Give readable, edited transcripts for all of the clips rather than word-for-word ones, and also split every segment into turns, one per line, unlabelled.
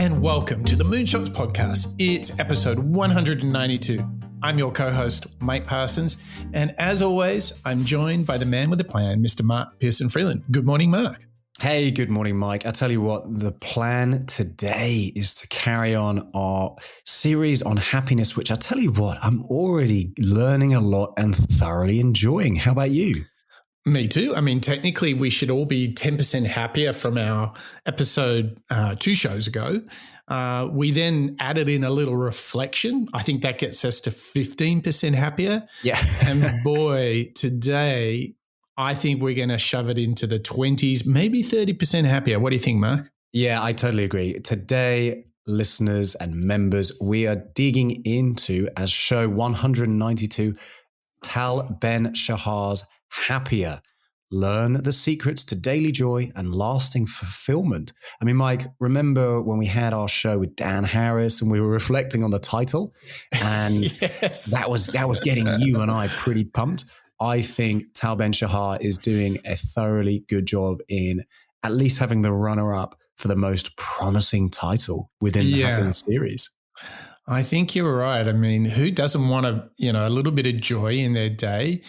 and welcome to the Moonshots Podcast. It's episode 192. I'm your co-host, Mike Parsons, and as always, I'm joined by the man with a plan, Mr. Mark Pearson-Freeland. Good morning, Mark.
Hey, good morning, Mike. I tell you what, the plan today is to carry on our series on happiness, which I tell you what, I'm already learning a lot and thoroughly enjoying. How about you?
Me too. I mean, technically, we should all be 10% happier from our episode 2 shows ago. We then added in a little reflection. I think that gets us to 15% happier.
Yeah.
And boy, today, I think we're going to shove it into the 20s, maybe 30% happier. What do you think, Mark?
Yeah, I totally agree. Today, listeners and members, we are digging into, as show 192, Tal Ben-Shahar's Happier. Learn the secrets to daily joy and lasting fulfillment. I mean, Mike, remember when we had our show with Dan Harris and we were reflecting on the title, and
Yes.
that was getting you and I pretty pumped. I think Tal Ben-Shahar is doing a thoroughly good job in at least having the runner-up for the most promising title within the happiness series.
I think you're right. I mean, who doesn't want a little bit of joy in their day?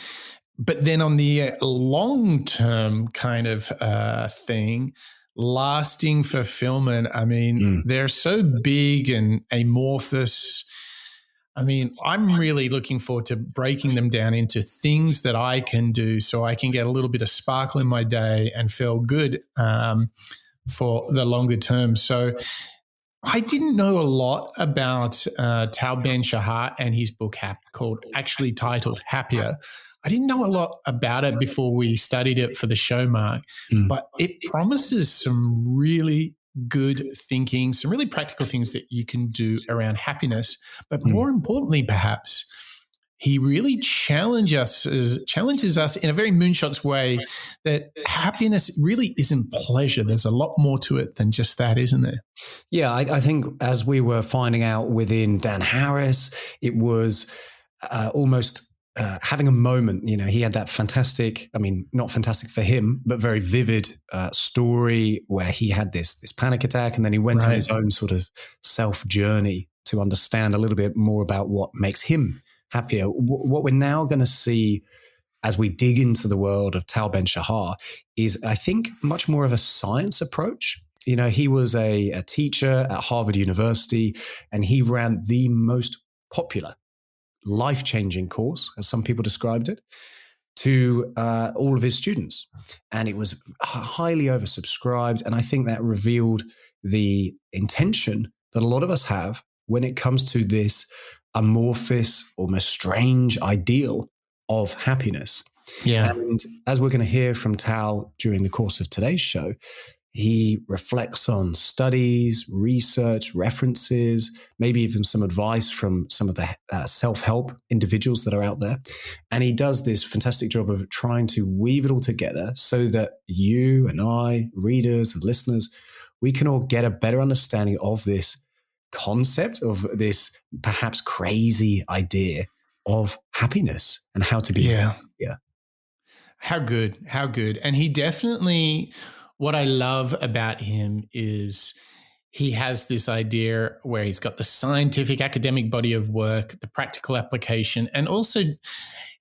But then on the long-term kind of thing, lasting fulfillment, I mean, they're so big and amorphous. I mean, I'm really looking forward to breaking them down into things that I can do so I can get a little bit of sparkle in my day and feel good for the longer term. So I didn't know a lot about Tal Ben-Shahar and his book actually titled Happier. I didn't know a lot about it before we studied it for the show, Mark, but it promises some really good thinking, some really practical things that you can do around happiness. But more importantly, perhaps, he really challenges us in a very Moonshots way that happiness really isn't pleasure. There's a lot more to it than just that, isn't there?
Yeah, I think as we were finding out within Dan Harris, it was almost having a moment. You know, he had that fantastic, I mean, not fantastic for him, but very vivid story where he had this panic attack, and then he went on his own sort of self journey to understand a little bit more about what makes him happier. What we're now going to see as we dig into the world of Tal Ben-Shahar is, I think, much more of a science approach. You know, he was a teacher at Harvard University, and he ran the most popular life-changing course, as some people described it, to all of his students. And it was highly oversubscribed. And I think that revealed the intention that a lot of us have when it comes to this amorphous, almost strange ideal of happiness.
Yeah.
And as we're going to hear from Tal during the course of today's show, he reflects on studies, research, references, maybe even some advice from some of the self-help individuals that are out there. And he does this fantastic job of trying to weave it all together so that you and I, readers and listeners, we can all get a better understanding of this concept, of this perhaps crazy idea of happiness and how to be happy. Yeah.
How good. And he definitely... What I love about him is he has this idea where he's got the scientific academic body of work, the practical application, and also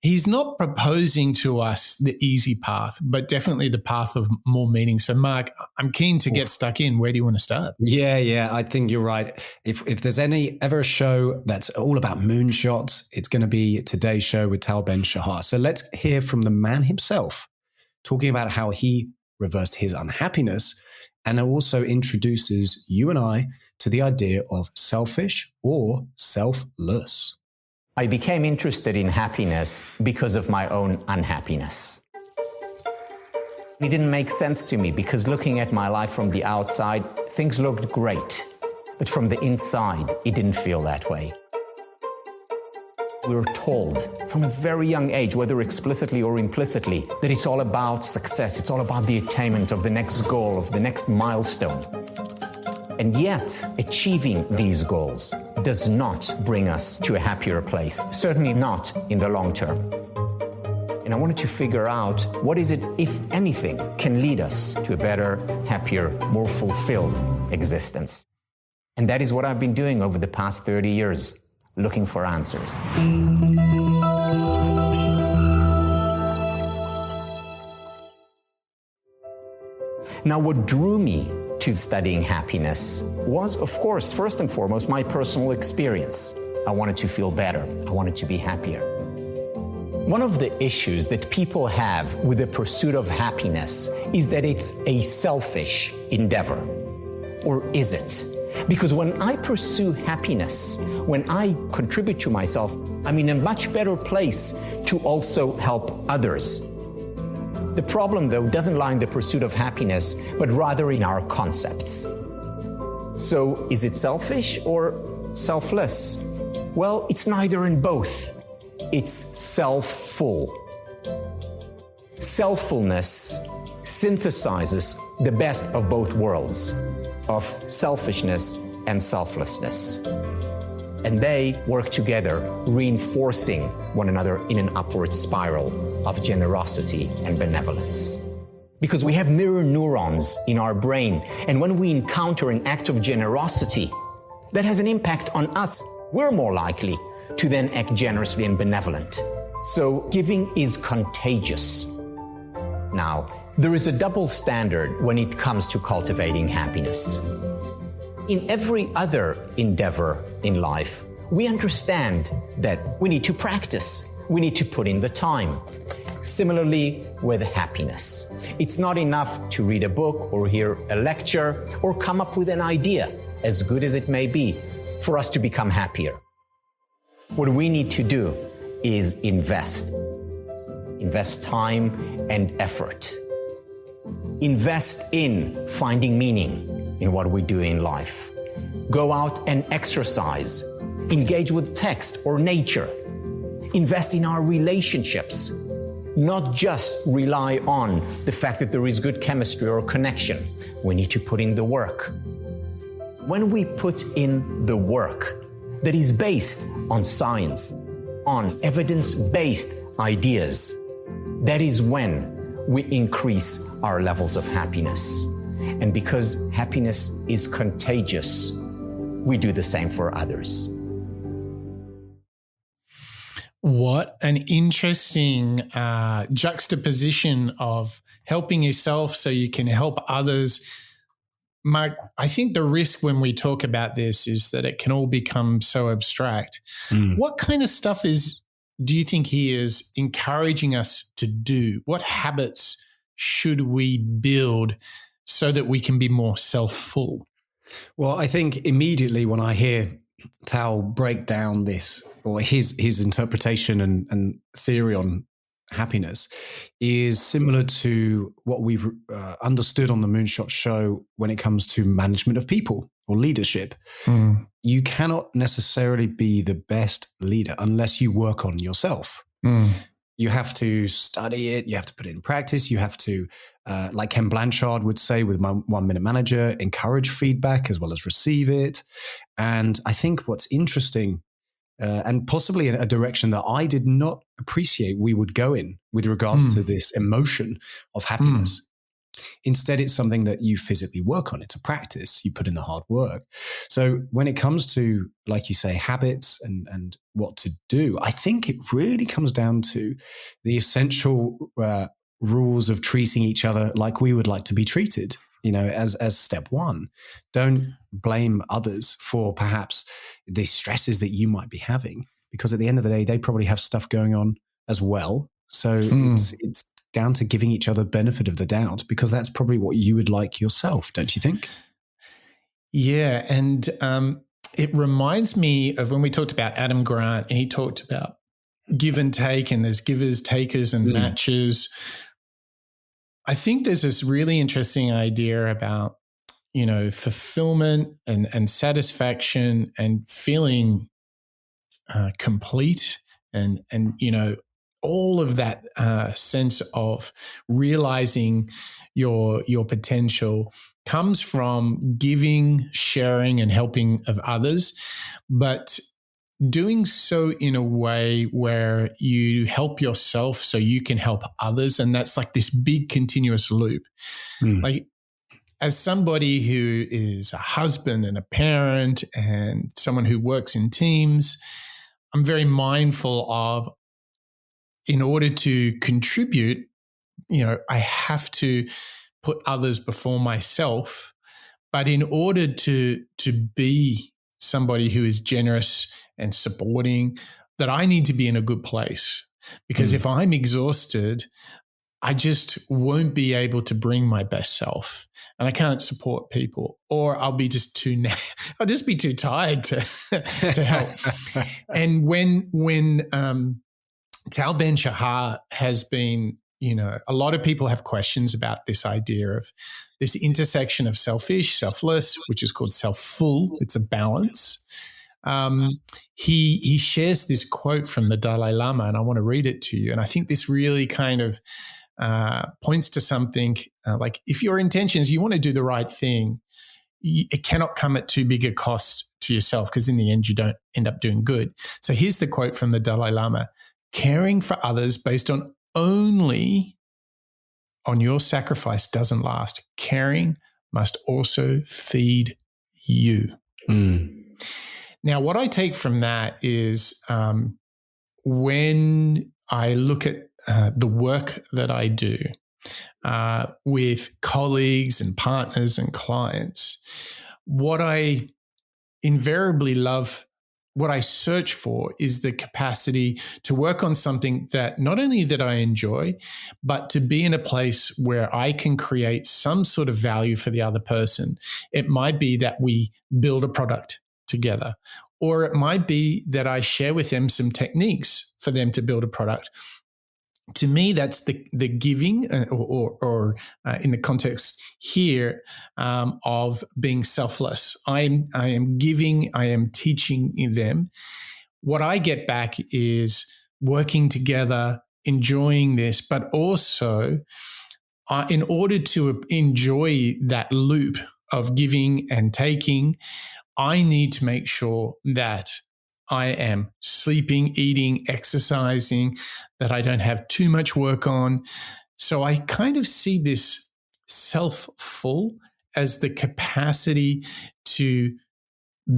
he's not proposing to us the easy path, but definitely the path of more meaning. So, Mark, I'm keen to get stuck in. Where do you want to start?
Yeah, I think you're right. If there's ever a show that's all about moonshots, it's going to be today's show with Tal Ben-Shahar. So let's hear from the man himself, talking about how he reversed his unhappiness, and also introduces you and I to the idea of selfish or selfless.
I became interested in happiness because of my own unhappiness. It didn't make sense to me because looking at my life from the outside, things looked great, but from the inside, it didn't feel that way. We were told from a very young age, whether explicitly or implicitly, that it's all about success. It's all about the attainment of the next goal, of the next milestone. And yet, achieving these goals does not bring us to a happier place, certainly not in the long term. And I wanted to figure out what is it, if anything, can lead us to a better, happier, more fulfilled existence. And that is what I've been doing over the past 30 years, looking for answers. Now, what drew me to studying happiness was, of course, first and foremost, my personal experience. I wanted to feel better. I wanted to be happier. One of the issues that people have with the pursuit of happiness is that it's a selfish endeavor. Or is it? Because when I pursue happiness, when I contribute to myself, I'm in a much better place to also help others. The problem, though, doesn't lie in the pursuit of happiness, but rather in our concepts. So, is it selfish or selfless? Well, it's neither and both. It's self-full. Selffulness synthesizes the best of both worlds, of selfishness and selflessness. And they work together, reinforcing one another in an upward spiral of generosity and benevolence. Because we have mirror neurons in our brain, and when we encounter an act of generosity that has an impact on us, we're more likely to then act generously and benevolent. So giving is contagious. Now, there is a double standard when it comes to cultivating happiness. In every other endeavor in life, we understand that we need to practice, we need to put in the time. Similarly with happiness. It's not enough to read a book or hear a lecture or come up with an idea, as good as it may be, for us to become happier. What we need to do is invest time and effort. Invest in finding meaning in what we do in life. Go out and exercise. Engage with text or nature. Invest in our relationships. Not just rely on the fact that there is good chemistry or connection. We need to put in the work. When we put in the work that is based on science, on evidence-based ideas, that is when we increase our levels of happiness. And because happiness is contagious, we do the same for others.
What an interesting juxtaposition of helping yourself so you can help others. Mark, I think the risk when we talk about this is that it can all become so abstract. What kind of stuff do you think he is encouraging us to do? What habits should we build so that we can be more self-full?
Well, I think immediately when I hear Tal break down this, or his interpretation and theory on happiness, is similar to what we've understood on the Moonshot show when it comes to management of people or leadership. You cannot necessarily be the best leader unless you work on yourself. You have to study it. You have to put it in practice. You have to, like Ken Blanchard would say with my 1 Minute Manager, encourage feedback as well as receive it. And I think what's interesting, and possibly a direction that I did not appreciate we would go in with regards to this emotion of happiness. Instead, it's something that you physically work on. It's a practice. You put in the hard work. So when it comes to, like you say, habits and what to do, I think it really comes down to the essential rules of treating each other like we would like to be treated, as step one. Don't blame others for perhaps the stresses that you might be having, because at the end of the day, they probably have stuff going on as well. So it's down to giving each other benefit of the doubt, because that's probably what you would like yourself, don't you think?
Yeah. And it reminds me of when we talked about Adam Grant, and he talked about give and take, and there's givers, takers, and matches. I think there's this really interesting idea about, fulfillment and satisfaction and feeling complete and all of that sense of realizing your potential comes from giving, sharing, and helping of others, but doing so in a way where you help yourself so you can help others. And that's like this big continuous loop. Like as somebody who is a husband and a parent and someone who works in teams, I'm very mindful of, in order to contribute, I have to put others before myself. But in order to be somebody who is generous and supporting, that I need to be in a good place. Because if I'm exhausted, I just won't be able to bring my best self, and I can't support people, or I'll be just I'll just be too tired to help. And when Tal Ben-Shahar has been, a lot of people have questions about this idea of this intersection of selfish, selfless, which is called self-full. It's a balance. He shares this quote from the Dalai Lama, and I want to read it to you. And I think this really kind of points to something like, if your intentions, you want to do the right thing, it cannot come at too big a cost to yourself, because in the end, you don't end up doing good. So here's the quote from the Dalai Lama: caring for others based on only on your sacrifice doesn't last. Caring must also feed you. Now, what I take from that is when I look at the work that I do with colleagues and partners and clients, what I invariably love, what I search for, is the capacity to work on something that not only that I enjoy, but to be in a place where I can create some sort of value for the other person. It might be that we build a product together, or it might be that I share with them some techniques for them to build a product. To me, that's the giving, or in the context here of being selfless. I am giving, I am teaching them. What I get back is working together, enjoying this, but also in order to enjoy that loop of giving and taking, I need to make sure that I am sleeping, eating, exercising, that I don't have too much work on. So I kind of see this self-full as the capacity to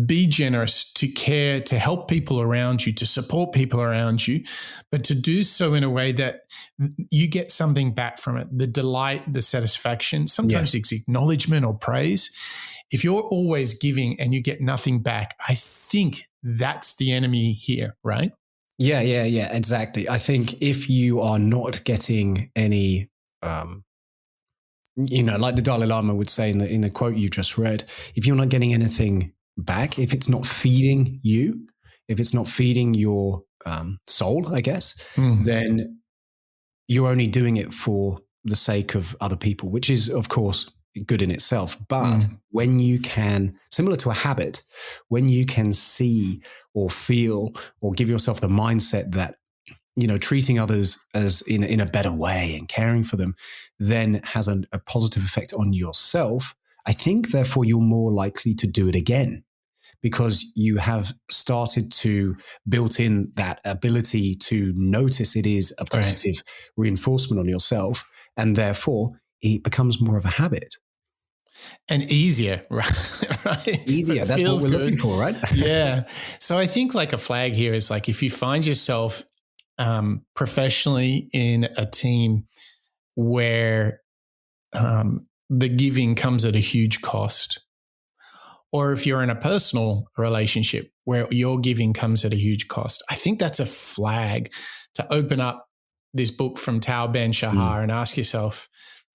be generous, to care, to help people around you, to support people around you, but to do so in a way that you get something back from it, the delight, the satisfaction. Sometimes it's acknowledgement or praise. If you're always giving and you get nothing back, I think that's the enemy here, right?
Yeah, exactly. I think if you are not getting any, like the Dalai Lama would say in the quote you just read, if you're not getting anything back, if it's not feeding you, if it's not feeding your soul, I guess, then you're only doing it for the sake of other people, which is, of course, good in itself. But when you can, similar to a habit, when you can see or feel or give yourself the mindset that, treating others as in a better way and caring for them then has a positive effect on yourself, I think therefore you're more likely to do it again, because you have started to build in that ability to notice it is a positive reinforcement on yourself, and therefore it becomes more of a habit.
And easier, right?
Easier. That's what we're looking for, right?
Yeah. So I think like a flag here is like, if you find yourself professionally in a team where the giving comes at a huge cost, or if you're in a personal relationship where your giving comes at a huge cost, I think that's a flag to open up this book from Tal Ben-Shahar and ask yourself,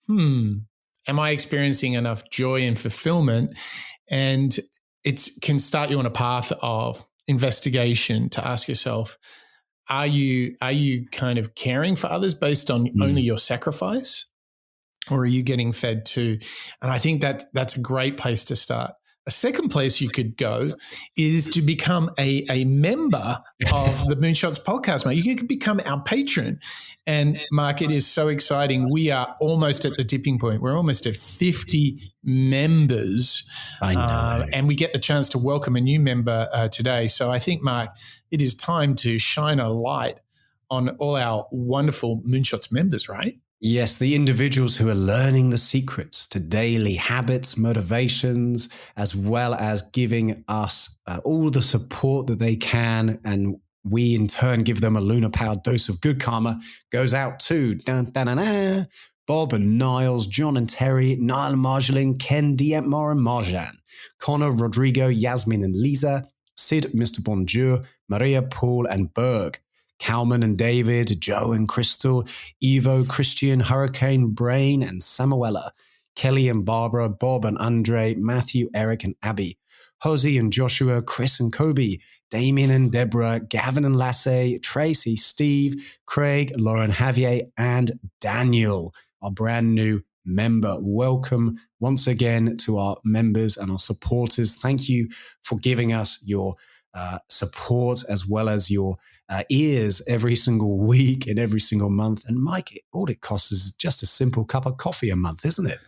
am I experiencing enough joy and fulfillment? And it can start you on a path of investigation to ask yourself, are you kind of caring for others based on only your sacrifice, or are you getting fed too? And I think that's a great place to start. A second place you could go is to become a member of the Moonshots podcast, mate. You could become our patron. And Mark, it is so exciting. We are almost at the tipping point. We're almost at 50 members.
I know.
And we get the chance to welcome a new member today. So I think, Mark, it is time to shine a light on all our wonderful Moonshots members, right?
Yes, the individuals who are learning the secrets to daily habits, motivations, as well as giving us all the support that they can, and we in turn give them a lunar-powered dose of good karma, goes out to Bob and Niles, John and Terry, Niall and Marjolaine, Ken, Dietmar and Marjan, Connor, Rodrigo, Yasmin and Lisa, Sid, Mr. Bonjour, Maria, Paul and Berg, Calman and David, Joe and Crystal, Evo, Christian, Hurricane, Brain and Samuela, Kelly and Barbara, Bob and Andre, Matthew, Eric and Abby, Hosey and Joshua, Chris and Kobe, Damien and Deborah, Gavin and Lasse, Tracy, Steve, Craig, Lauren Javier, and Daniel, our brand new member. Welcome once again to our members and our supporters. Thank you for giving us your support as well as your ears every single week and every single month. And Mike, all it costs is just a simple cup of coffee a month, isn't it?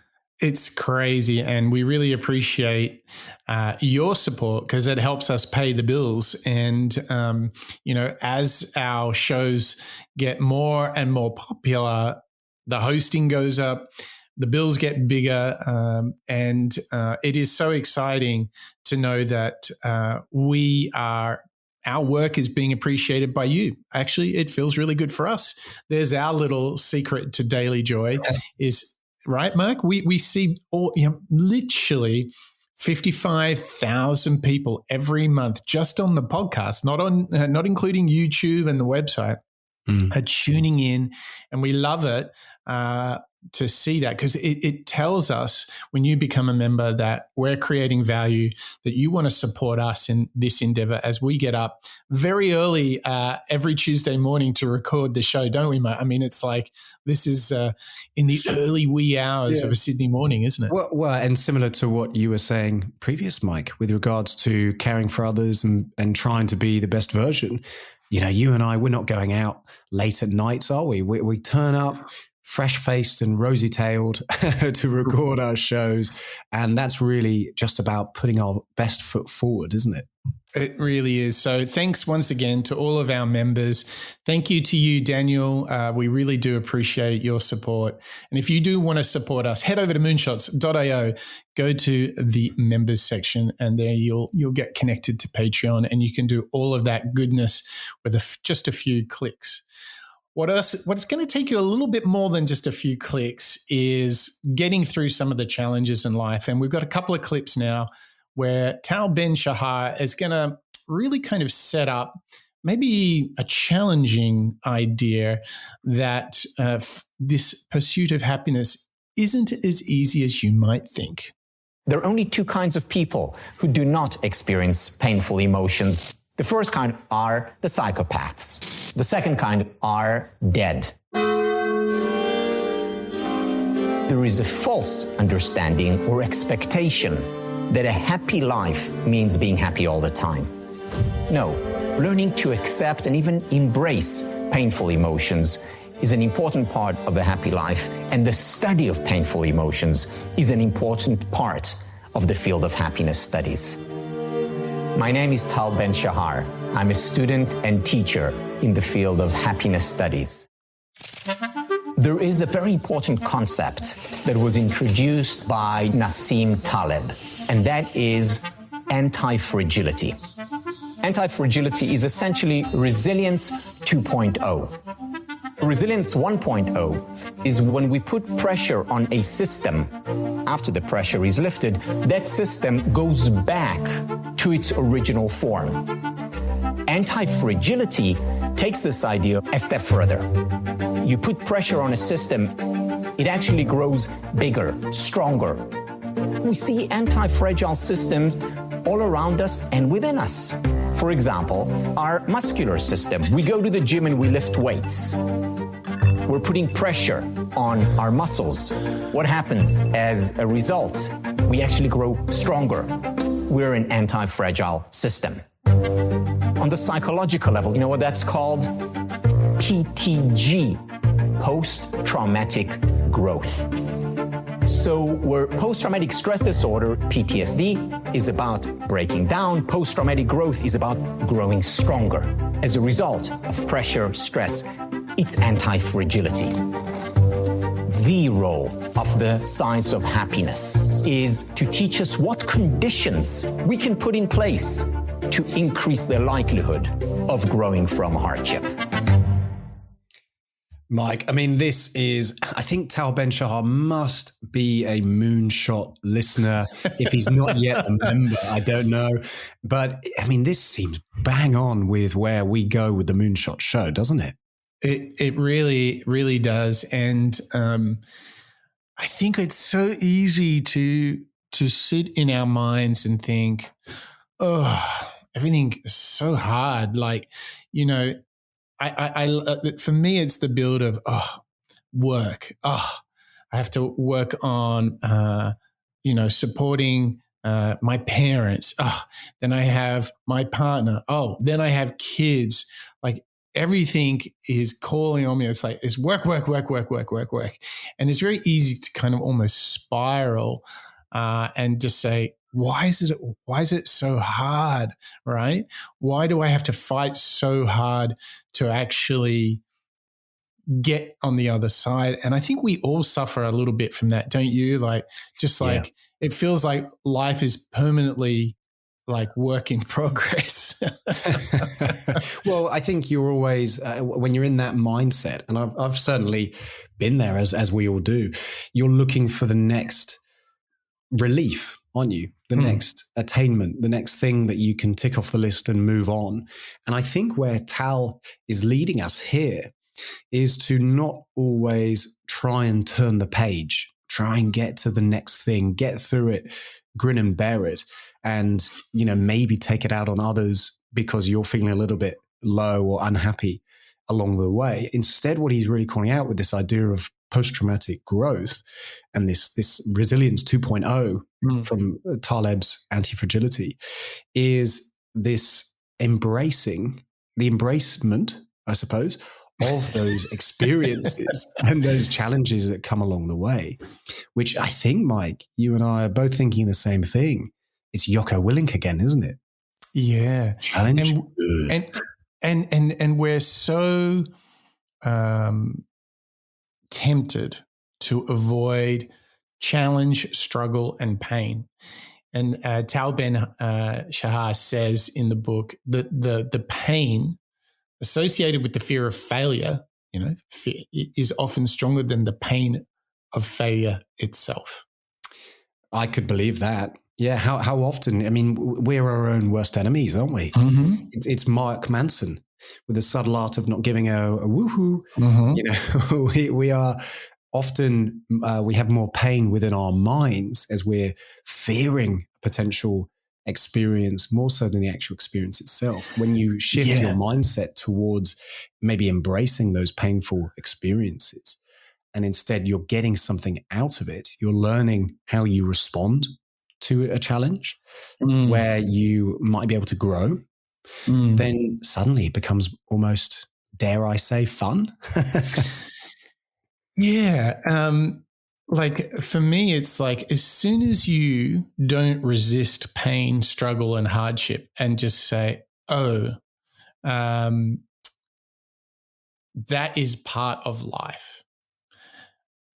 It's crazy, and we really appreciate your support because it helps us pay the bills. And, as our shows get more and more popular, the hosting goes up, the bills get bigger, and it is so exciting to know that our work is being appreciated by you. Actually, it feels really good for us. There's our little secret to daily joy is... Right, Mark? We see literally 55,000 people every month just on the podcast, not including YouTube and the website, are tuning in, and we love it to see that because it tells us when you become a member that we're creating value, that you want to support us in this endeavor as we get up very early every Tuesday morning to record the show, don't we, Mark? I mean, it's like this is in the early wee hours of a Sydney morning, isn't it?
Well, and similar to what you were saying previous, Mike, with regards to caring for others and trying to be the best version. You and I, we're not going out late at nights, are we? We turn up fresh-faced and rosy-tailed to record our shows. And that's really just about putting our best foot forward, isn't it?
It really is. So thanks once again to all of our members. Thank you to you, Daniel. We really do appreciate your support. And if you do want to support us, head over to moonshots.io, go to the members section, and there you'll get connected to Patreon, and you can do all of that goodness with just a few clicks. What's going to take you a little bit more than just a few clicks is getting through some of the challenges in life. And we've got a couple of clips now where Tal Ben-Shahar is going to really kind of set up maybe a challenging idea that this pursuit of happiness isn't as easy as you might think.
There are only two kinds of people who do not experience painful emotions. The first kind are the psychopaths. The second kind are dead. There is a false understanding or expectation that a happy life means being happy all the time. No, learning to accept and even embrace painful emotions is an important part of a happy life, and the study of painful emotions is an important part of the field of happiness studies. My name is Tal Ben-Shahar. I'm a student and teacher in the field of happiness studies. There is a very important concept that was introduced by Nassim Taleb, and that is anti-fragility. Anti-fragility is essentially resilience 2.0. Resilience 1.0 is when we put pressure on a system. After the pressure is lifted, that system goes back to its original form. Anti-fragility takes this idea a step further. You put pressure on a system, it actually grows bigger, stronger. We see anti-fragile systems all around us and within us. For example, our muscular system. We go to the gym and we lift weights. We're putting pressure on our muscles. What happens as a result? We actually grow stronger. We're an anti-fragile system. On the psychological level, you know what that's called? PTG, post-traumatic growth. So where post-traumatic stress disorder, PTSD, is about breaking down, post-traumatic growth is about growing stronger. As a result of pressure, stress, it's anti-fragility. the role of the science of happiness is to teach us what conditions we can put in place to increase the likelihood of growing from hardship.
Mike, I mean, I think Tal Ben-Shahar must be a moonshot listener. If he's not yet a member, I don't know. But I mean, this seems bang on with where we go with the Moonshot Show, doesn't it?
It really, really does. And I think it's so easy to sit in our minds and think, oh, everything is so hard. Like, you know, for me, it's the build of, work. I have to work on, supporting my parents. Then I have my partner. Then I have kids. Like everything is calling on me. It's like, it's work. And it's very easy to kind of almost spiral and just say, why is it so hard, right? Why do I have to fight so hard to actually get on the other side? And I think we all suffer a little bit from that, don't you? Like, it feels like life is permanently like work in progress.
Well, I think you're always, when you're in that mindset, and I've certainly been there as we all do, you're looking for the next relief, aren't you? The next attainment, the next thing that you can tick off the list and move on. And I think where Tal is leading us here is to not always try and turn the page, try and get to the next thing, get through it, grin and bear it, and, you know, maybe take it out on others because you're feeling a little bit low or unhappy along the way. Instead, what he's really calling out with this idea of post-traumatic growth and this resilience 2.0 from Taleb's anti-fragility is this embracement, I suppose, of those experiences and those challenges that come along the way, which I think, Mike, you and I are both thinking the same thing. It's Jocko Willink again, isn't it?
Yeah.
Challenge.
And we're so tempted to avoid challenge, struggle, and pain. And Tal Ben-Shahar says in the book that the pain associated with the fear of failure, is often stronger than the pain of failure itself.
I could believe that. Yeah. How often? I mean, we're our own worst enemies, aren't we?
Mm-hmm.
It's Mark Manson with the subtle art of not giving a woohoo.
Mm-hmm.
You know, we are often, we have more pain within our minds as we're fearing potential experience more so than the actual experience itself. When you shift your mindset towards maybe embracing those painful experiences, and instead you're getting something out of it, you're learning how you respond to a challenge where you might be able to grow, then suddenly it becomes almost, dare I say, fun.
Yeah. Like for me, it's like as soon as you don't resist pain, struggle, and hardship and just say, that is part of life.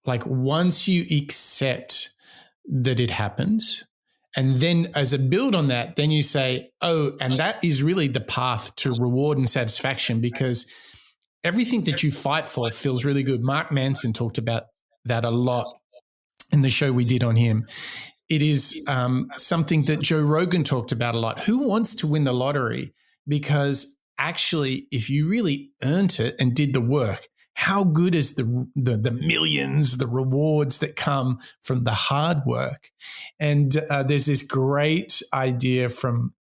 Like once you accept that it happens, and then as a build on that, then you say, and that is really the path to reward and satisfaction, because everything that you fight for feels really good. Mark Manson talked about that a lot in the show we did on him. It is something that Joe Rogan talked about a lot. Who wants to win the lottery? Because actually, if you really earned it and did the work, how good is the millions, the rewards that come from the hard work? And there's this great idea from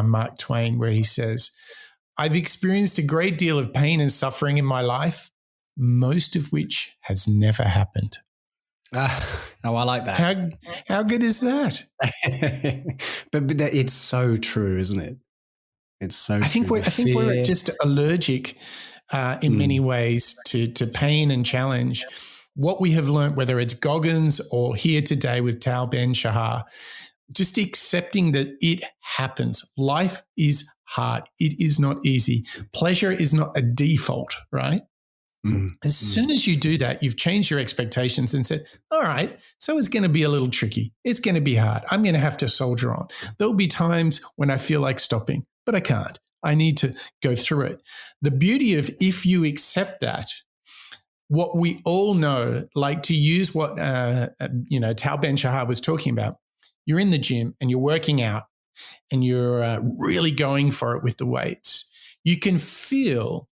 Mark Twain where he says, I've experienced a great deal of pain and suffering in my life, most of which has never happened.
I like that.
How good is that?
but it's so true, isn't it? It's so
I think
true.
I think we're just allergic in many ways to pain and challenge. What we have learned, whether it's Goggins or here today with Tal Ben-Shahar, just accepting that it happens. Life is hard. It is not easy. Pleasure is not a default, right? As soon as you do that, you've changed your expectations and said, all right, so it's going to be a little tricky. It's going to be hard. I'm going to have to soldier on. There'll be times when I feel like stopping, but I can't. I need to go through it. The beauty of if you accept that, what we all know, like to use what, Tal Ben-Shahar was talking about, you're in the gym and you're working out and you're really going for it with the weights. You can feel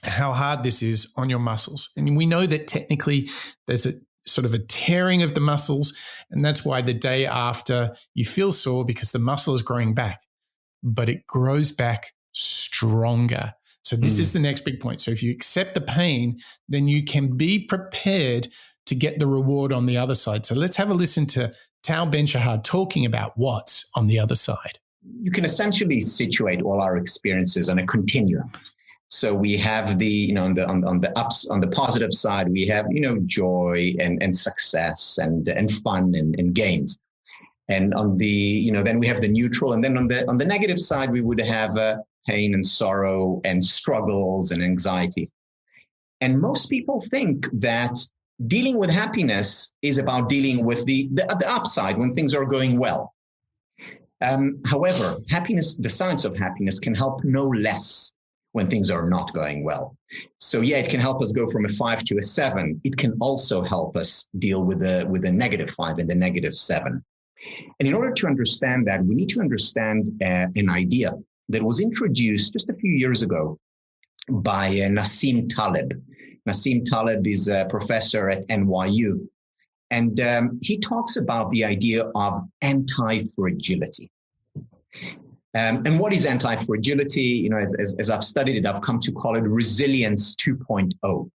how hard this is on your muscles. And we know that technically there's a sort of a tearing of the muscles. And that's why the day after you feel sore because the muscle is growing back, but it grows back stronger. So this is the next big point. So if you accept the pain, then you can be prepared to get the reward on the other side. So let's have a listen to Tal Ben-Shahar talking about what's on the other side.
You can essentially situate all our experiences on a continuum. So we have the, on the positive side, we have, joy and success and fun and gains. And on the, then we have the neutral. And then on the negative side, we would have pain and sorrow and struggles and anxiety. And most people think that dealing with happiness is about dealing with the upside when things are going well. However, happiness, the science of happiness can help no less when things are not going well. So yeah, it can help us go from a 5 to a 7. It can also help us deal with a -5 and a -7. And in order to understand that, we need to understand an idea that was introduced just a few years ago by Nassim Taleb. Nassim Taleb is a professor at NYU. And he talks about the idea of anti-fragility. And what is anti-fragility? As I've studied it, I've come to call it resilience 2.0.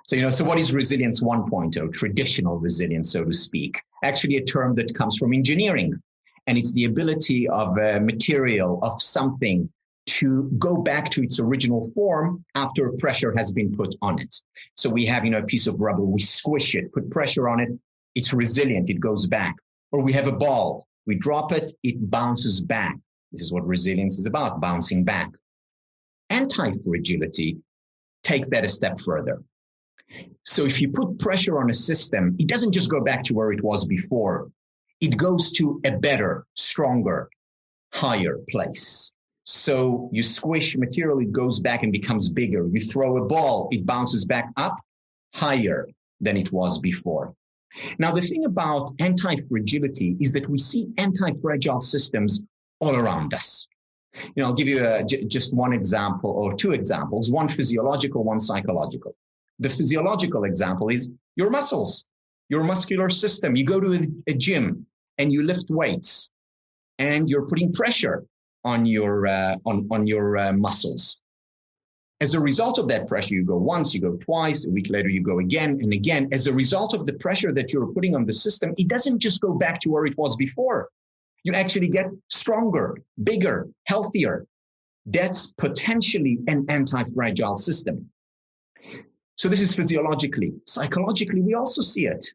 So what is resilience 1.0? Traditional resilience, so to speak. Actually, a term that comes from engineering. And it's the ability of a material, of something, to go back to its original form after pressure has been put on it. So we have, a piece of rubber, we squish it, put pressure on it, it's resilient, it goes back. Or we have a ball, we drop it, it bounces back. This is what resilience is about, bouncing back. Anti-fragility takes that a step further. So if you put pressure on a system, it doesn't just go back to where it was before. It goes to a better, stronger, higher place. So you squish material, it goes back and becomes bigger. You throw a ball, it bounces back up higher than it was before. Now, the thing about anti-fragility is that we see anti-fragile systems all around us. I'll give you just one example or two examples, one physiological, one psychological. The physiological example is your muscles, your muscular system. You go to a gym and you lift weights and you're putting pressure on your muscles. As a result of that pressure, you go once, you go twice, a week later, you go again and again. As a result of the pressure that you're putting on the system, it doesn't just go back to where it was before. You actually get stronger, bigger, healthier. That's potentially an anti-fragile system. So this is physiologically. Psychologically, we also see it.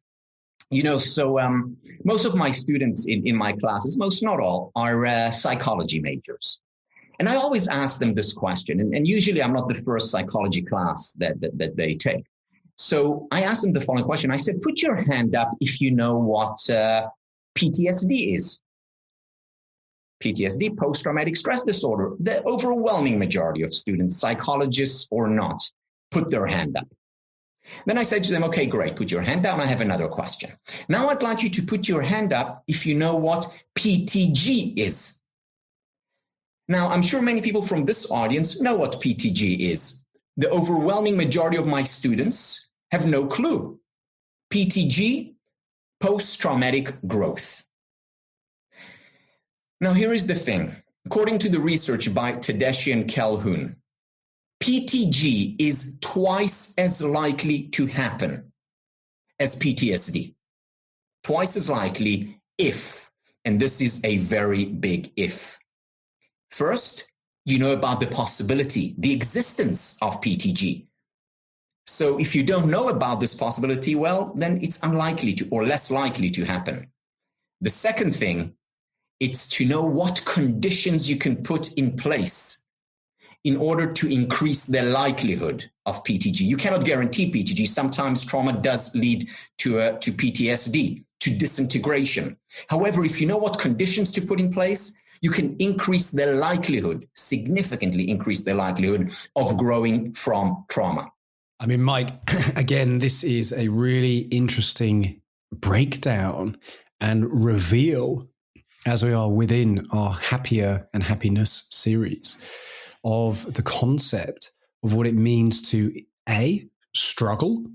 Most of my students in my classes, most not all, are psychology majors. And I always ask them this question, and usually I'm not the first psychology class that they take. So I asked them the following question. I said, put your hand up if you know what PTSD is. PTSD, post-traumatic stress disorder. The overwhelming majority of students, psychologists or not, put their hand up. Then I said to them, okay, great, put your hand down. I have another question. Now I'd like you to put your hand up if you know what PTG is. Now, I'm sure many people from this audience know what PTG is. The overwhelming majority of my students have no clue. PTG, post-traumatic growth. Now, here is the thing. According to the research by Tedeschi and Calhoun, PTG is twice as likely to happen as PTSD. Twice as likely if, and this is a very big if. First, you know about the possibility, the existence of PTG. So if you don't know about this possibility, well, then it's unlikely to, or less likely to happen. The second thing, it's to know what conditions you can put in place in order to increase the likelihood of PTG. You cannot guarantee PTG. Sometimes trauma does lead to PTSD, to disintegration. However, if you know what conditions to put in place, you can increase the likelihood, significantly increase the likelihood of growing from trauma.
I mean, Mike, again, this is a really interesting breakdown and reveal, as we are within our Happier and Happiness series, of the concept of what it means to A, struggle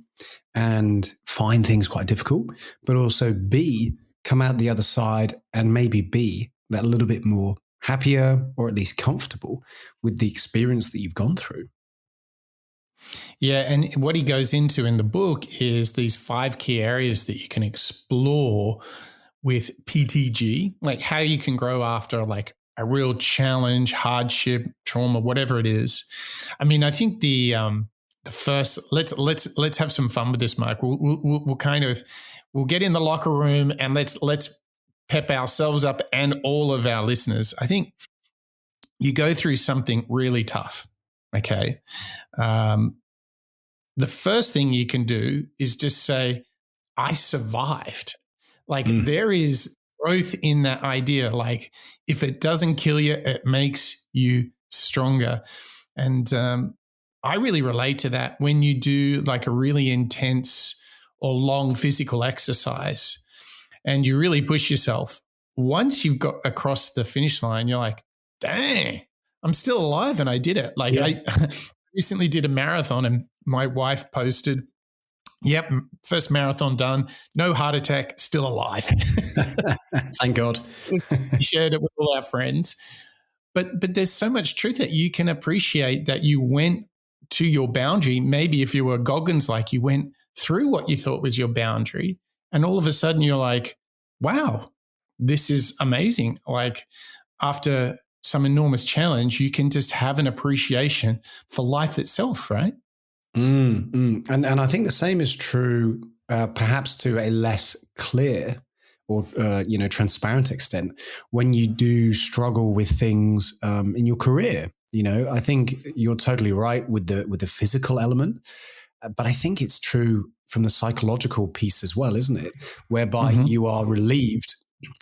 and find things quite difficult, but also B, come out the other side and maybe be that little bit more happier or at least comfortable with the experience that you've gone through.
Yeah, and what he goes into in the book is these 5 key areas that you can explore with PTG, like how you can grow after like a real challenge, hardship, trauma, whatever it is. I mean, I think the first let's have some fun with this, Mike. We'll get in the locker room and let's pep ourselves up and all of our listeners. I think you go through something really tough. Okay. The first thing you can do is just say, I survived. Like there is growth in that idea. Like if it doesn't kill you, it makes you stronger. And I really relate to that when you do like a really intense or long physical exercise and you really push yourself. Once you've got across the finish line, you're like, dang, I'm still alive and I did it. Like I recently did a marathon and my wife posted, yep, first marathon done, no heart attack, still alive.
Thank God.
We shared it with all our friends. But there's so much truth that you can appreciate that you went to your boundary. Maybe if you were Goggins, like you went through what you thought was your boundary and all of a sudden you're like, wow, this is amazing. Like after some enormous challenge, you can just have an appreciation for life itself, right?
And I think the same is true, perhaps to a less clear or transparent extent when you do struggle with things in your career. You know, I think you're totally right with the physical element, but I think it's true from the psychological piece as well, isn't it? Whereby you are relieved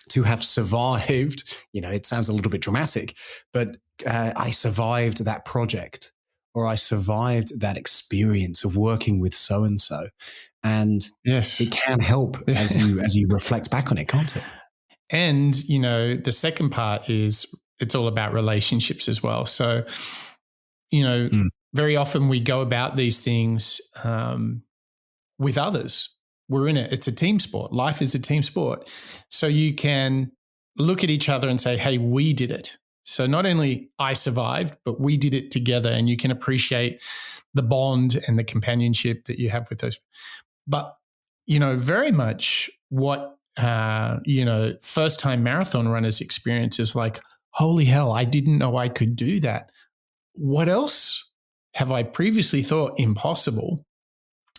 to have survived. You know, it sounds a little bit dramatic, but I survived that project. Or I survived that experience of working with so-and-so. And
yes,
it can help as you reflect back on it, can't it?
And, you know, the second part is it's all about relationships as well. So, you know, very often we go about these things with others. We're in it. It's a team sport. Life is a team sport. So you can look at each other and say, hey, we did it. So not only I survived, but we did it together, and you can appreciate the bond and the companionship that you have with those. But, you know, very much what, first-time marathon runners experience is like, holy hell, I didn't know I could do that. What else have I previously thought impossible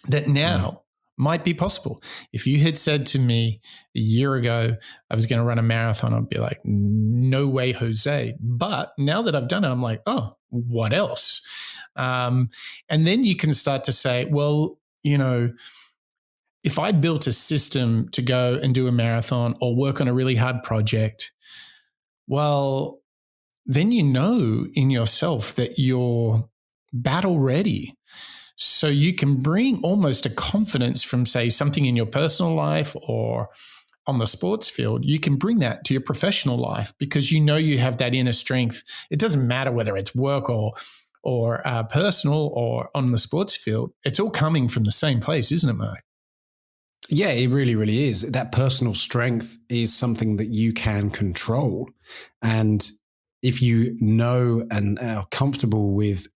that now might be possible? If you had said to me a year ago I was going to run a marathon, I'd be like, no way, Jose. But now that I've done it, I'm like, oh, what else? And then you can start to say, well, you know, if I built a system to go and do a marathon or work on a really hard project, well, then you know in yourself that you're battle ready. So you can bring almost a confidence from, say, something in your personal life or on the sports field. You can bring that to your professional life because you know you have that inner strength. It doesn't matter whether it's work or personal or on the sports field. It's all coming from the same place, isn't it, Mark?
Yeah, it really, really is. That personal strength is something that you can control. And if you know and are comfortable with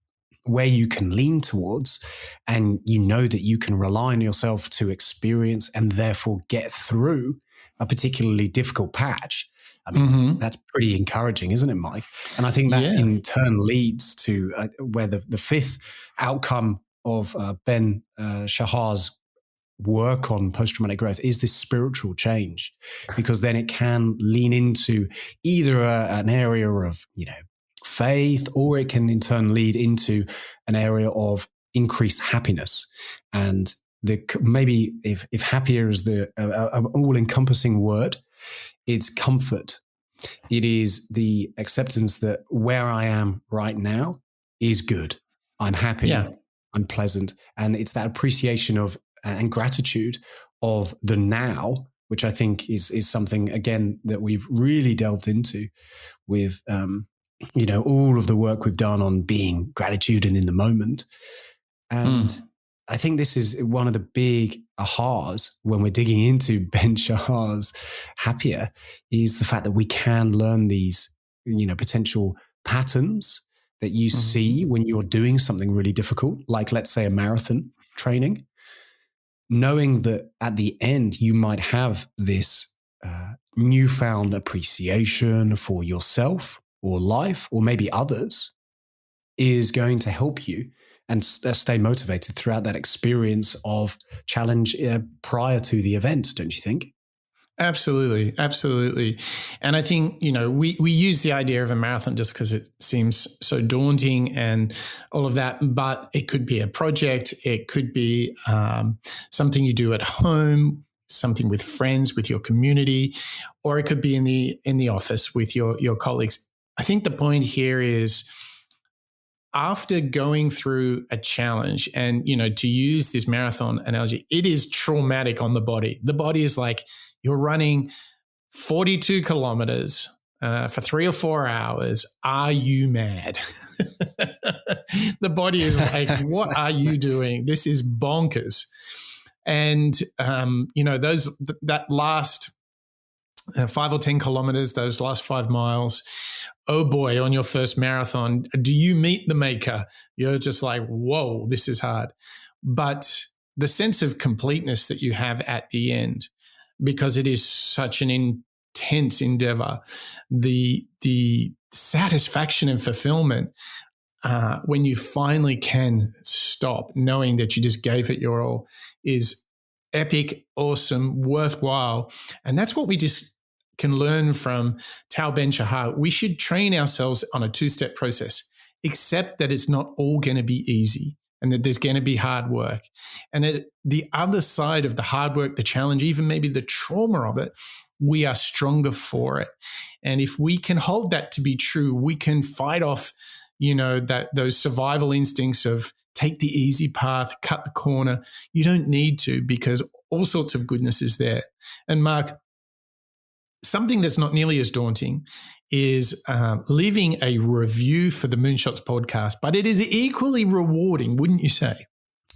where you can lean towards, and you know that you can rely on yourself to experience and therefore get through a particularly difficult patch, I mean, that's pretty encouraging, isn't it, Mike? And I think that in turn leads to where the fifth outcome of Ben Shahar's work on post-traumatic growth is this spiritual change, because then it can lean into either an area of, you know, faith, or it can in turn lead into an area of increased happiness. And maybe if happier is the all-encompassing word, it's comfort. It is the acceptance that where I am right now is good. I'm happy.
Yeah.
I'm pleasant. And it's that appreciation of and gratitude of the now, which I think is something, again, that we've really delved into with, all of the work we've done on being gratitude and in the moment. And I think this is one of the big ahas when we're digging into Ben Shahar's Happier, is the fact that we can learn these, potential patterns that you see when you're doing something really difficult, like let's say a marathon training, knowing that at the end you might have this newfound appreciation for yourself or life, or maybe others, is going to help you and stay motivated throughout that experience of challenge prior to the event, don't you think?
Absolutely. Absolutely. And I think, we use the idea of a marathon just because it seems so daunting and all of that, but it could be a project. It could be something you do at home, something with friends, with your community, or it could be in the office with your colleagues. I think the point here is, after going through a challenge, and, to use this marathon analogy, it is traumatic on the body. The body is like, you're running 42 kilometers for 3 or 4 hours. Are you mad? The body is like, what are you doing? This is bonkers. And, that last 5 or 10 kilometers, those last 5 miles, oh boy, on your first marathon, do you meet the maker? You're just like, whoa, this is hard. But the sense of completeness that you have at the end, because it is such an intense endeavor, the satisfaction and fulfillment when you finally can stop, knowing that you just gave it your all, is epic, awesome, worthwhile. And that's what we just can learn from Tal Ben-Shahar. We should train ourselves on a 2-step process, except that it's not all going to be easy and that there's going to be hard work. And the other side of the hard work, the challenge, even maybe the trauma of it, we are stronger for it. And if we can hold that to be true, we can fight off, those survival instincts of take the easy path, cut the corner. You don't need to, because all sorts of goodness is there. And Mark, something that's not nearly as daunting is leaving a review for the Moonshots podcast, but it is equally rewarding, wouldn't you say?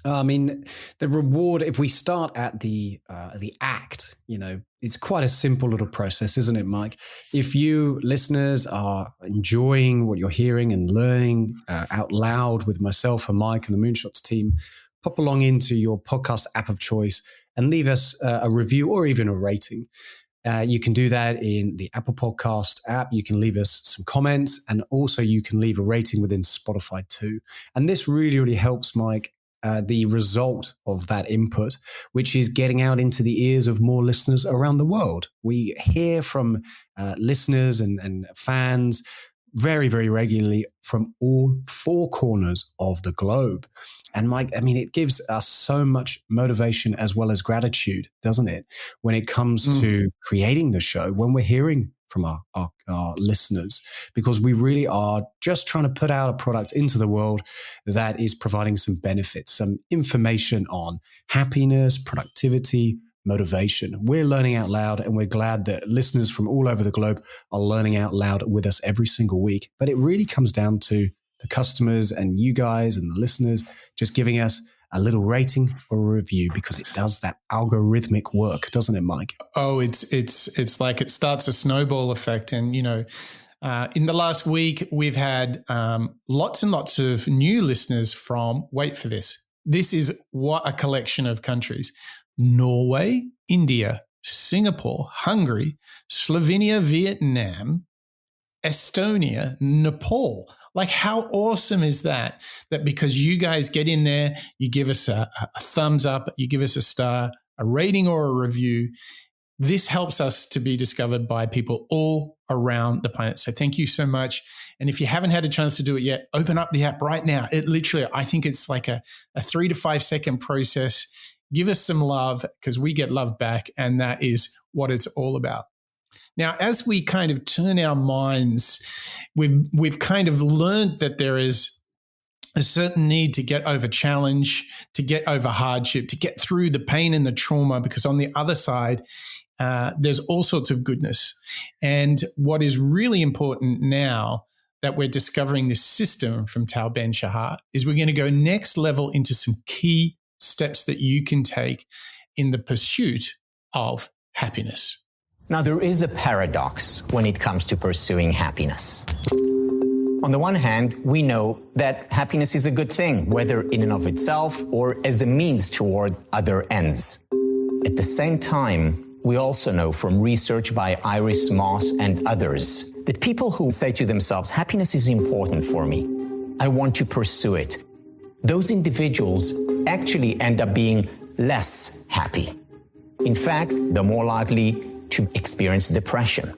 I mean, the reward, if we start at the act, it's quite a simple little process, isn't it, Mike? If you listeners are enjoying what you're hearing and learning out loud with myself and Mike and the Moonshots team, pop along into your podcast app of choice and leave us a review or even a rating. You can do that in the Apple Podcast app. You can leave us some comments, and also you can leave a rating within Spotify too. And this really, really helps, Mike, the result of that input, which is getting out into the ears of more listeners around the world. We hear from listeners and fans very, very regularly from all 4 corners of the globe. And Mike, I mean, it gives us so much motivation as well as gratitude, doesn't it? When it comes to creating the show, when we're hearing from our listeners, because we really are just trying to put out a product into the world that is providing some benefits, some information on happiness, productivity, motivation. We're learning out loud, and we're glad that listeners from all over the globe are learning out loud with us every single week. But it really comes down to the customers and you guys and the listeners just giving us a little rating or a review, because it does that algorithmic work, doesn't it, Mike?
Oh, it's like it starts a snowball effect. And, in the last week, we've had lots and lots of new listeners from, wait for this, is what a collection of countries: Norway, India, Singapore, Hungary, Slovenia, Vietnam, Estonia, Nepal. Like, how awesome is that? That because you guys get in there, you give us a thumbs up, you give us a star, a rating or a review. This helps us to be discovered by people all around the planet. So thank you so much. And if you haven't had a chance to do it yet, open up the app right now. It literally, I think it's like a 3 to 5 second process. Give us some love because we get love back. And that is what it's all about. Now, as we kind of turn our minds, we've kind of learned that there is a certain need to get over challenge, to get over hardship, to get through the pain and the trauma, because on the other side, there's all sorts of goodness. And what is really important now that we're discovering this system from Tal Ben-Shahar is we're going to go next level into some key steps that you can take in the pursuit of happiness.
Now, there is a paradox when it comes to pursuing happiness. On the one hand, we know that happiness is a good thing, whether in and of itself or as a means toward other ends. At the same time, we also know from research by Iris Moss and others that people who say to themselves, happiness is important for me, I want to pursue it, those individuals actually end up being less happy. In fact, they're more likely to experience depression.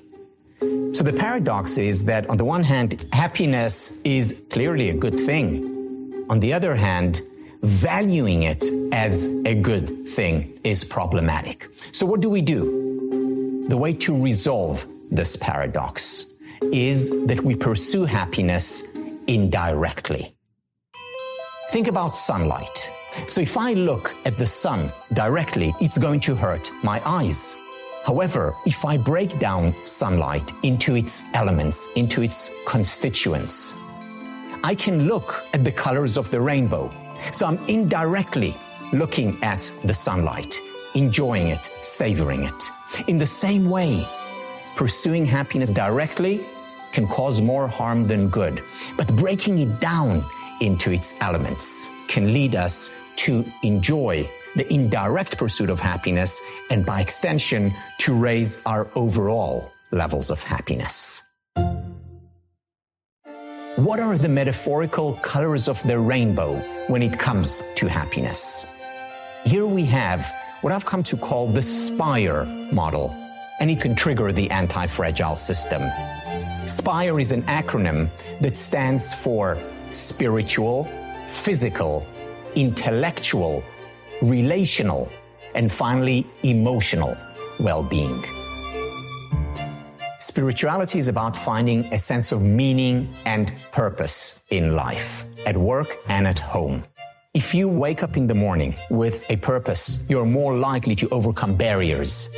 So the paradox is that on the one hand, happiness is clearly a good thing. On the other hand, valuing it as a good thing is problematic. So what do we do? The way to resolve this paradox is that we pursue happiness indirectly. Think about sunlight. So if I look at the sun directly, it's going to hurt my eyes. However, if I break down sunlight into its elements, into its constituents, I can look at the colors of the rainbow. So I'm indirectly looking at the sunlight, enjoying it, savoring it. In the same way, pursuing happiness directly can cause more harm than good, but breaking it down into its elements can lead us to enjoy the indirect pursuit of happiness, and by extension, to raise our overall levels of happiness. What are the metaphorical colors of the rainbow when it comes to happiness? Here we have what I've come to call the SPIRE model, and it can trigger the anti-fragile system. SPIRE is an acronym that stands for spiritual, physical, intellectual, relational, and finally, emotional well-being. Spirituality is about finding a sense of meaning and purpose in life, at work and at home. If you wake up in the morning with a purpose, you're more likely to overcome barriers.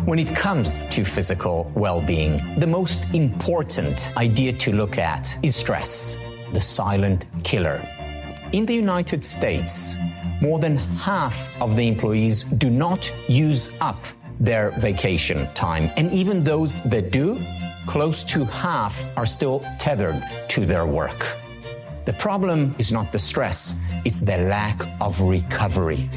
When it comes to physical well-being, the most important idea to look at is stress, the silent killer. In the United States, more than half of the employees do not use up their vacation time. And even those that do, close to half are still tethered to their work. The problem is not the stress, it's the lack of recovery.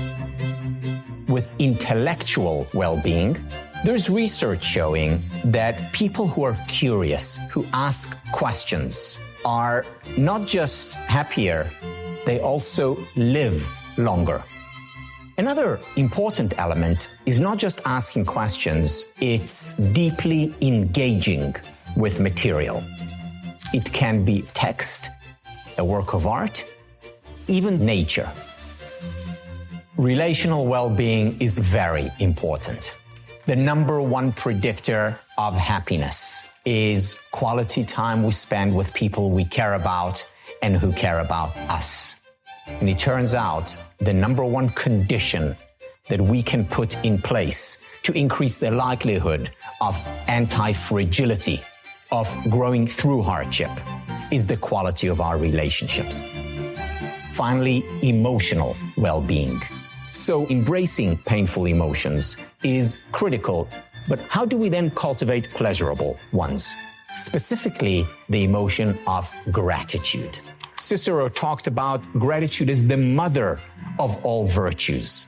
With intellectual well-being, there's research showing that people who are curious, who ask questions, are not just happier, they also live longer. Another important element is not just asking questions, it's deeply engaging with material. It can be text, a work of art, even nature. Relational well-being is very important. The number one predictor of happiness is quality time we spend with people we care about and who care about us. And it turns out the number one condition that we can put in place to increase the likelihood of anti-fragility, of growing through hardship, is the quality of our relationships. Finally, emotional well-being. So embracing painful emotions is critical, but how do we then cultivate pleasurable ones? Specifically, the emotion of gratitude. Cicero talked about gratitude as the mother of all virtues.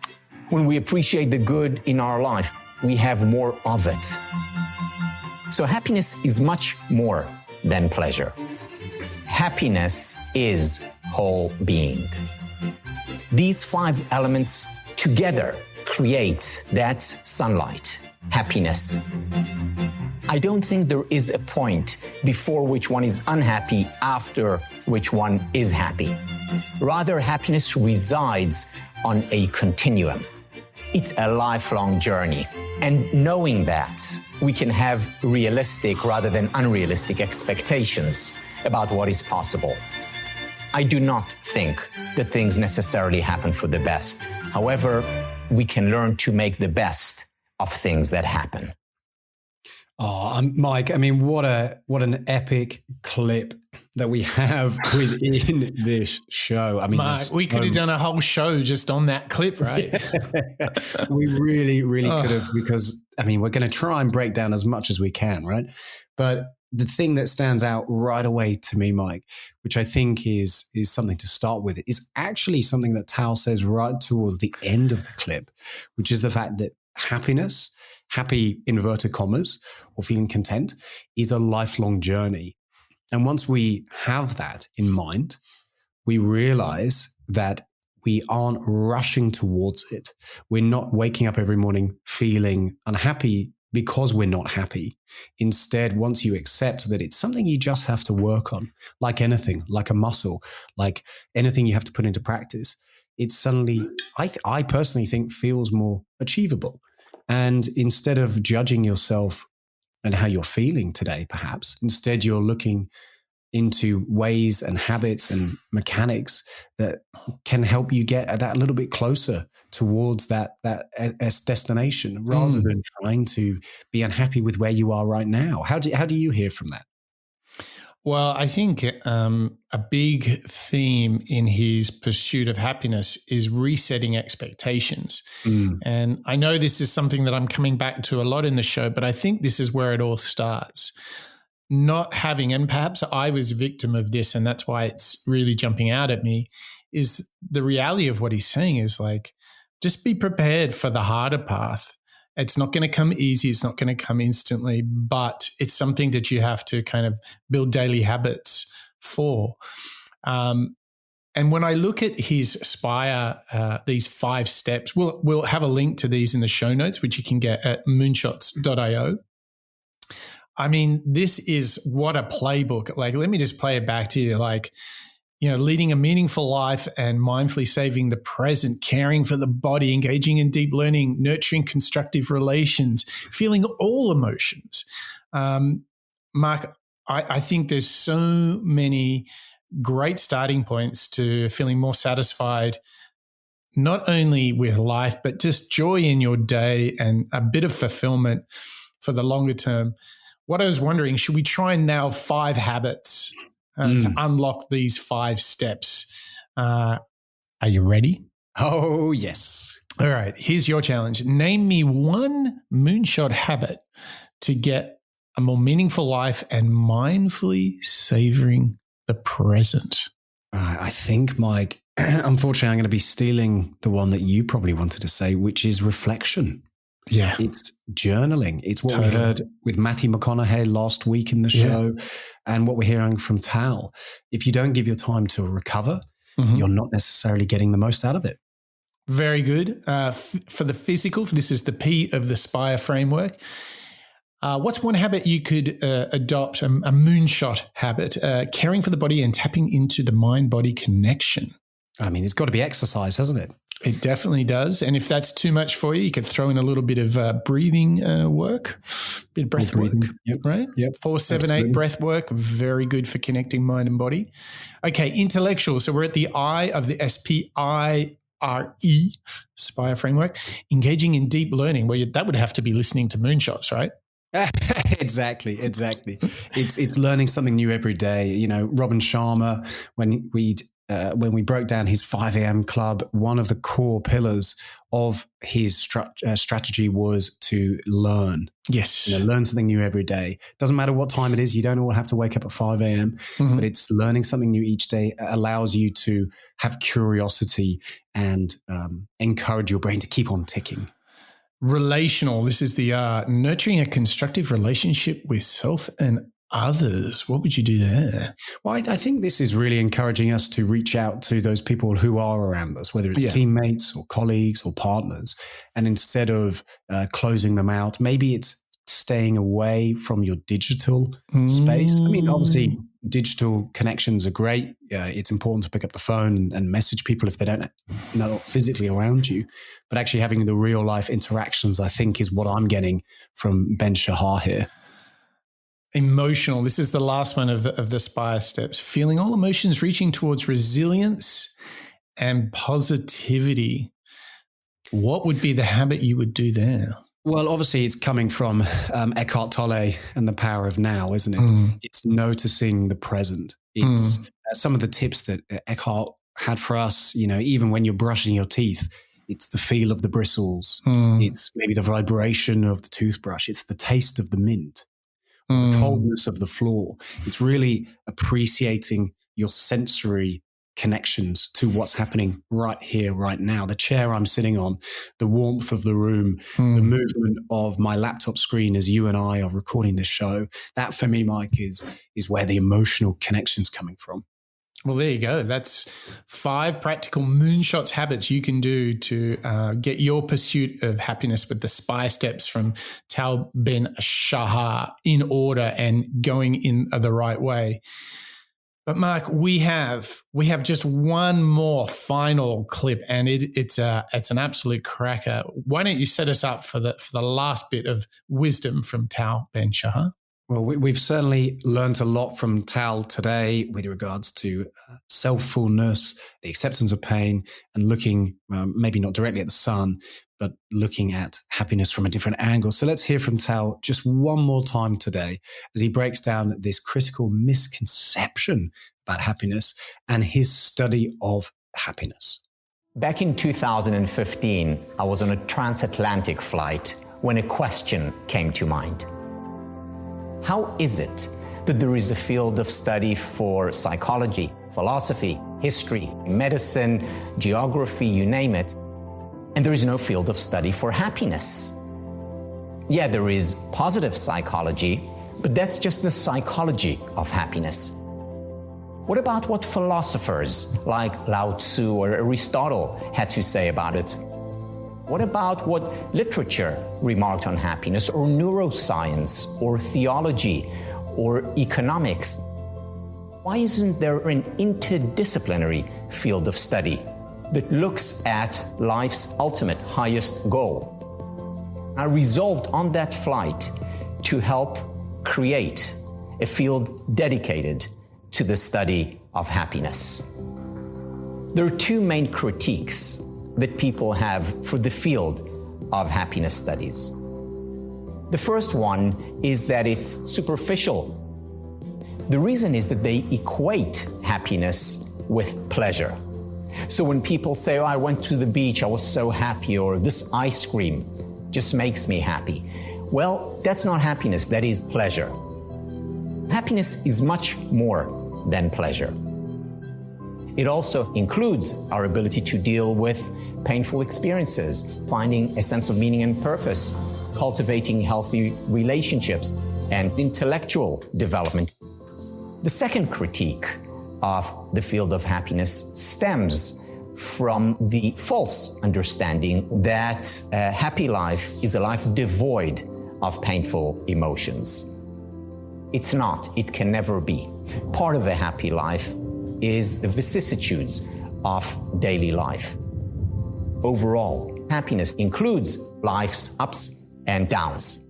When we appreciate the good in our life, we have more of it. So happiness is much more than pleasure. Happiness is whole being. These 5 elements together create that sunlight, happiness. I don't think there is a point before which one is unhappy, after which one is happy. Rather, happiness resides on a continuum. It's a lifelong journey. And knowing that, we can have realistic rather than unrealistic expectations about what is possible. I do not think that things necessarily happen for the best. However, we can learn to make the best of things that happen.
Oh, Mike, I mean, what an epic clip that we have within this show. I mean,
Mark, we could have done a whole show just on that clip, right?
We really, really could have, because, I mean, we're going to try and break down as much as we can, right? But the thing that stands out right away to me, Mike, which I think is something to start with, is actually something that Tal says right towards the end of the clip, which is the fact that happiness, happy inverted commas, or feeling content, is a lifelong journey. And once we have that in mind, we realize that we aren't rushing towards it. We're not waking up every morning feeling unhappy because we're not happy. Instead, once you accept that it's something you just have to work on, like anything, like a muscle, like anything you have to put into practice, it's suddenly, I personally think, feels more achievable. And instead of judging yourself and how you're feeling today, perhaps, instead you're looking into ways and habits and mechanics that can help you get that little bit closer towards that destination, rather than trying to be unhappy with where you are right now. How do you hear from that?
Well, I think a big theme in his pursuit of happiness is resetting expectations. And I know this is something that I'm coming back to a lot in the show, but I think this is where it all starts. Not having, and perhaps I was a victim of this, and that's why it's really jumping out at me, is the reality of what he's saying is like, just be prepared for the harder path. It's not going to come easy. It's not going to come instantly, but it's something that you have to kind of build daily habits for. And when I look at his Spire, these 5 steps, we'll have a link to these in the show notes, which you can get at moonshots.io. I mean, this is what a playbook. Like, let me just play it back to you. Like, you know, leading a meaningful life and mindfully saving the present, caring for the body, engaging in deep learning, nurturing constructive relations, feeling all emotions. Mark, I think there's so many great starting points to feeling more satisfied, not only with life, but just joy in your day and a bit of fulfillment for the longer term. What I was wondering, should we try and nail 5 habits to unlock these 5 steps? Are you ready?
Oh, yes.
All right. Here's your challenge. Name me one moonshot habit to get a more meaningful life and mindfully savoring the present.
I think, Mike, unfortunately, I'm going to be stealing the one that you probably wanted to say, which is reflection.
Yeah.
It's journaling. It's what we heard with Matthew McConaughey last week in the show, and what we're hearing from Tal. If you don't give your time to recover, you're not necessarily getting the most out of it.
Very good. For the physical, this is the P of the Spire framework. What's one habit you could adopt, a moonshot habit, caring for the body and tapping into the mind-body connection?
I mean, it's got to be exercise, hasn't it?
It definitely does. And if that's too much for you, you could throw in a little bit of breathing work, bit of breath work, right?
Yep.
4-7-8 breath work, very good for connecting mind and body. Okay, intellectual. So we're at the I of the SPIRE, Spire framework, engaging in deep learning, where that would have to be listening to moonshots, right?
Exactly. It's learning something new every day. You know, Robin Sharma, when we broke down his 5 a.m. club, one of the core pillars of his strategy was to learn.
Yes.
You know, learn something new every day. Doesn't matter what time it is. You don't all have to wake up at 5 a.m., but it's learning something new each day allows you to have curiosity and encourage your brain to keep on ticking.
Relational. This is the nurturing a constructive relationship with self and others. What would you do there?
Well, I think this is really encouraging us to reach out to those people who are around us, whether it's teammates or colleagues or partners. And instead of closing them out, maybe it's staying away from your digital space. I mean, obviously, digital connections are great. It's important to pick up the phone and message people if they don't know physically around you. But actually having the real life interactions, I think, is what I'm getting from Ben Shahar here.
Emotional. This is the last one of the SPIRE steps. Feeling all emotions, reaching towards resilience and positivity. What would be the habit you would do there?
Well, obviously, it's coming from Eckhart Tolle and the power of now, isn't it? It's noticing the present. It's some of the tips that Eckhart had for us, even when you're brushing your teeth, it's the feel of the bristles. It's maybe the vibration of the toothbrush. It's the taste of the mint. The coldness of the floor. It's really appreciating your sensory connections to what's happening right here, right now. The chair I'm sitting on, the warmth of the room, the movement of my laptop screen as you and I are recording this show. That for me, Mike, is where the emotional connection's coming from.
Well, there you go. That's 5 practical moonshots habits you can do to get your pursuit of happiness with the SPIRE steps from Tal Ben-Shahar in order and going in the right way. But Mark, we have just one more final clip, and it's an absolute cracker. Why don't you set us up for the last bit of wisdom from Tal Ben-Shahar?
Well, we've certainly learned a lot from Tal today with regards to self-fullness, the acceptance of pain, and looking maybe not directly at the sun, but looking at happiness from a different angle. So let's hear from Tal just one more time today as he breaks down this critical misconception about happiness and his study of happiness.
Back in 2015, I was on a transatlantic flight when a question came to mind. How is it that there is a field of study for psychology, philosophy, history, medicine, geography, you name it, and there is no field of study for happiness? Yeah, there is positive psychology, but that's just the psychology of happiness. What about what philosophers like Lao Tzu or Aristotle had to say about it? What about what literature remarked on happiness, or neuroscience, or theology, or economics? Why isn't there an interdisciplinary field of study that looks at life's ultimate, highest goal? I resolved on that flight to help create a field dedicated to the study of happiness. There are 2 main critiques that people have for the field of happiness studies. The first one is that it's superficial. The reason is that they equate happiness with pleasure. So when people say, I went to the beach, I was so happy, or this ice cream just makes me happy. Well, that's not happiness, that is pleasure. Happiness is much more than pleasure. It also includes our ability to deal with painful experiences, finding a sense of meaning and purpose, cultivating healthy relationships, and intellectual development. The second critique of the field of happiness stems from the false understanding that a happy life is a life devoid of painful emotions. It's not. It can never be. Part of a happy life is the vicissitudes of daily life. Overall, happiness includes life's ups and downs.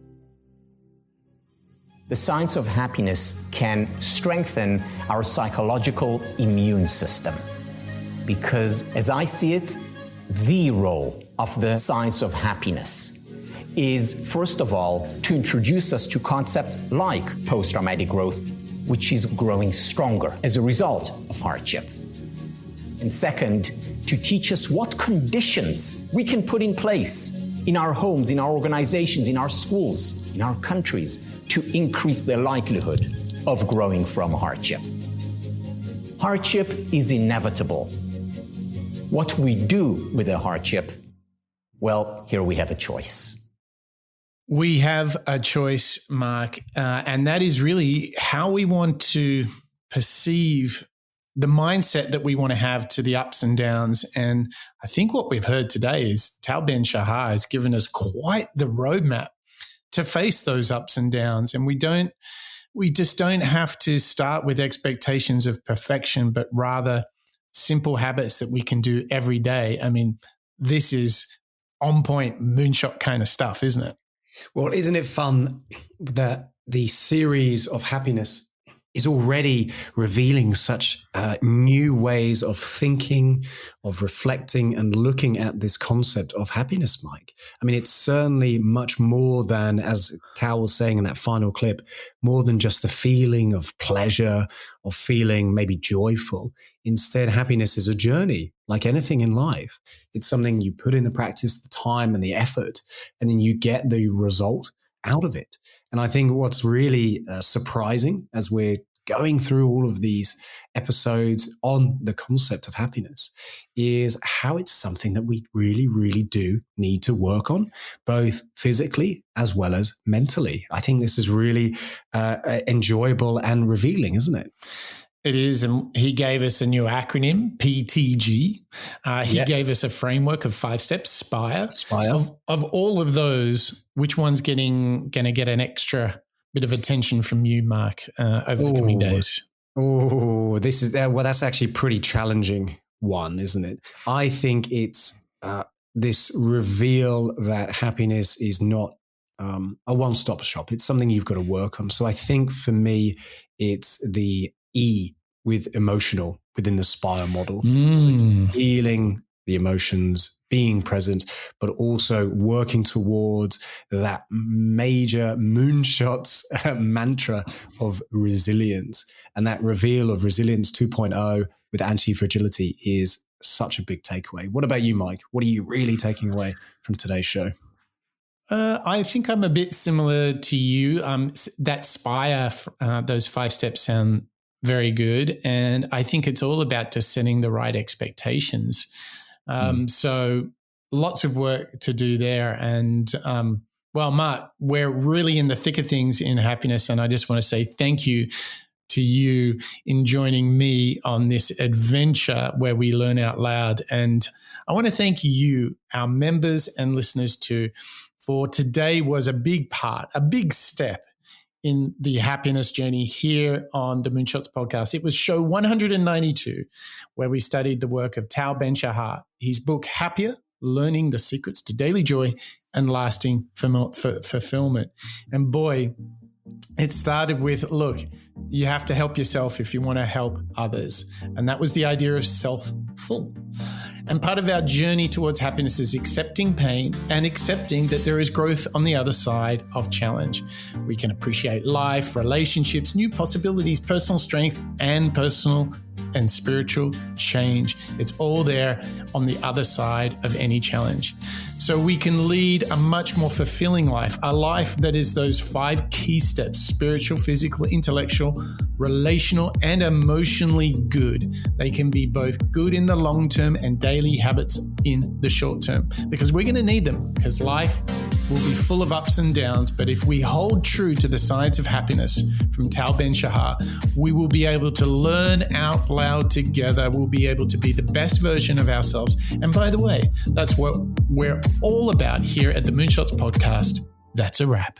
The science of happiness can strengthen our psychological immune system because, as I see it, the role of the science of happiness is, first of all, to introduce us to concepts like post-traumatic growth, which is growing stronger as a result of hardship. And second, to teach us what conditions we can put in place in our homes, in our organizations, in our schools, in our countries to increase the likelihood of growing from hardship. Hardship is inevitable. What we do with the hardship, well, here we have a choice.
We have a choice, Mark, and that is really how we want to perceive the mindset that we want to have to the ups and downs. And I think what we've heard today is Tal Ben-Shahar has given us quite the roadmap to face those ups and downs. And we just don't have to start with expectations of perfection, but rather simple habits that we can do every day. I mean, this is on point moonshot kind of stuff, isn't it?
Well, isn't it fun that the series of happiness is already revealing such new ways of thinking, of reflecting and looking at this concept of happiness, Mike? I mean, it's certainly much more than, as Tal was saying in that final clip, more than just the feeling of pleasure or feeling maybe joyful. Instead, happiness is a journey, like anything in life. It's something you put in the practice, the time and the effort, and then you get the result out of it. And I think what's really surprising as we're going through all of these episodes on the concept of happiness is how it's something that we really, really do need to work on, both physically as well as mentally. I think this is really enjoyable and revealing, isn't it?
It is. And he gave us a new acronym, PTG. He gave us a framework of 5 steps, SPIRE. Of all of those, which one's going to get an extra bit of attention from you, Mark, over the coming days?
Oh, this is, well, that's actually a pretty challenging one, isn't it? I think it's this reveal that happiness is not a one-stop shop. It's something you've got to work on. So I think for me, it's the E with emotional within the SPIRE model. So it's feeling the emotions, being present, but also working towards that major moonshots mantra of resilience. And that reveal of Resilience 2.0 with anti-fragility is such a big takeaway. What about you, Mike? What are you really taking away from today's show?
I think I'm a bit similar to you. That SPIRE, those 5 steps sound very good. And I think it's all about just setting the right expectations. So lots of work to do there. And, well, Mark, we're really in the thick of things in happiness. And I just want to say thank you to you in joining me on this adventure where we learn out loud. And I want to thank you, our members and listeners too, for today was a big part, a big step in the happiness journey here on the Moonshots podcast. It was show 192, where we studied the work of Tal Ben-Shahar, his book, Happier, Learning the Secrets to Daily Joy and Lasting Fulfillment. And boy, it started with, look, you have to help yourself if you want to help others. And that was the idea of self-full. And part of our journey towards happiness is accepting pain and accepting that there is growth on the other side of challenge. We can appreciate life, relationships, new possibilities, personal strength, and personal and spiritual change. It's all there on the other side of any challenge. So we can lead a much more fulfilling life, a life that is those 5 key steps: spiritual, physical, intellectual, relational, and emotionally good. They can be both good in the long term and daily habits in the short term, because we're going to need them, because life will be full of ups and downs. But if we hold true to the science of happiness from Tal Ben-Shahar, we will be able to learn out loud together. We'll be able to be the best version of ourselves. And by the way, that's what we're all about here at the Moonshots podcast. That's a wrap.